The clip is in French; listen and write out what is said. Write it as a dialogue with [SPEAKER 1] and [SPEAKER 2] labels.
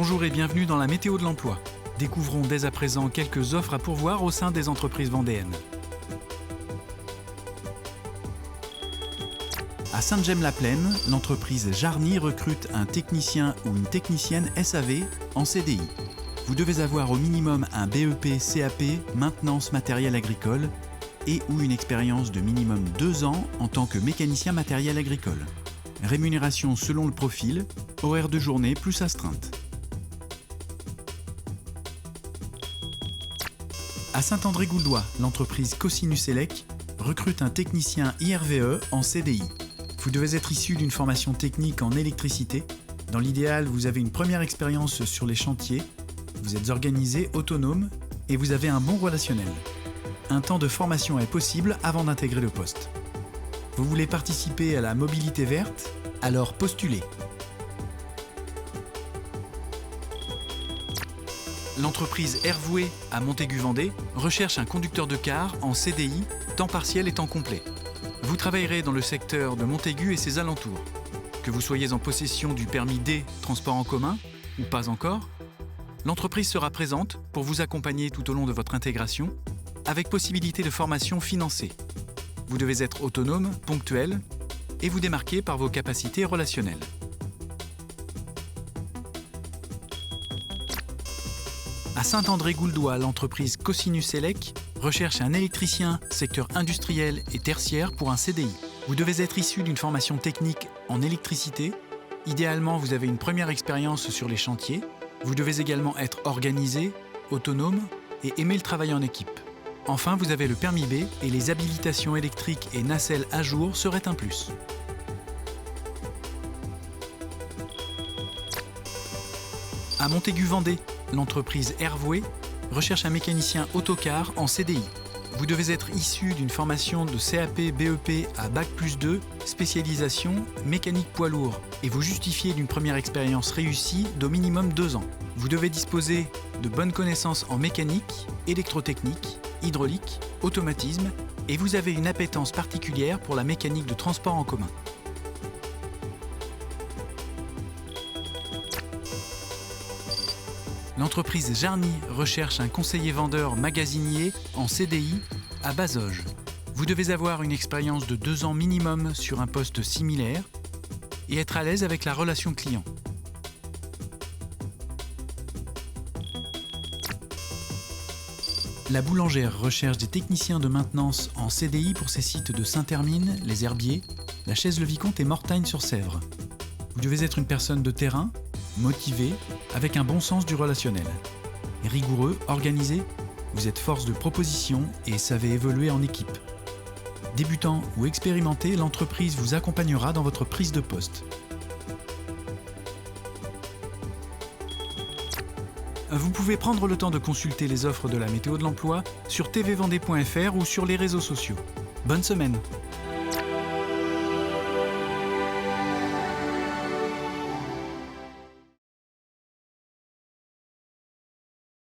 [SPEAKER 1] Bonjour et bienvenue dans la météo de l'emploi. Découvrons dès à présent quelques offres à pourvoir au sein des entreprises vendéennes. À Sainte-Gemme-la-Plaine, l'entreprise Jarny recrute un technicien ou une technicienne SAV en CDI. Vous devez avoir au minimum un BEP CAP maintenance matériel agricole et ou une expérience de minimum 2 ans en tant que mécanicien matériel agricole. Rémunération selon le profil, horaire de journée plus astreinte. À Saint-André-Gouldois, l'entreprise Cosinus Elec recrute un technicien IRVE en CDI. Vous devez être issu d'une formation technique en électricité. Dans l'idéal, vous avez une première expérience sur les chantiers, vous êtes organisé, autonome et vous avez un bon relationnel. Un temps de formation est possible avant d'intégrer le poste. Vous voulez participer à la mobilité verte? Alors postulez. L'entreprise Hervoué à Montaigu-Vendée recherche un conducteur de car en CDI, temps partiel et temps complet. Vous travaillerez dans le secteur de Montaigu et ses alentours. Que vous soyez en possession du permis D, transport en commun, ou pas encore, l'entreprise sera présente pour vous accompagner tout au long de votre intégration, avec possibilité de formation financée. Vous devez être autonome, ponctuel, et vous démarquer par vos capacités relationnelles. À Saint-André-Gouldois, l'entreprise Cosinus Elec recherche un électricien secteur industriel et tertiaire pour un CDI. Vous devez être issu d'une formation technique en électricité. Idéalement, vous avez une première expérience sur les chantiers. Vous devez également être organisé, autonome et aimer le travail en équipe. Enfin, vous avez le permis B et les habilitations électriques et nacelles à jour seraient un plus. À Montaigu-Vendée, l'entreprise Hervoué recherche un mécanicien autocar en CDI. Vous devez être issu d'une formation de CAP BEP à Bac+2, spécialisation mécanique poids lourd, et vous justifiez d'une première expérience réussie d'au minimum 2 ans. Vous devez disposer de bonnes connaissances en mécanique, électrotechnique, hydraulique, automatisme, et vous avez une appétence particulière pour la mécanique de transport en commun. L'entreprise Jarny recherche un conseiller vendeur magasinier en CDI à Bazoges. Vous devez avoir une expérience de 2 ans minimum sur un poste similaire et être à l'aise avec la relation client. La boulangère recherche des techniciens de maintenance en CDI pour ses sites de Saint-Hermine, Les Herbiers, La Chaise-le-Vicomte et Mortagne-sur-Sèvre. Vous devez être une personne de terrain, motivé, avec un bon sens du relationnel. Rigoureux, organisé, vous êtes force de proposition et savez évoluer en équipe. Débutant ou expérimenté, l'entreprise vous accompagnera dans votre prise de poste. Vous pouvez prendre le temps de consulter les offres de la météo de l'emploi sur tvvendée.fr ou sur les réseaux sociaux. Bonne semaine!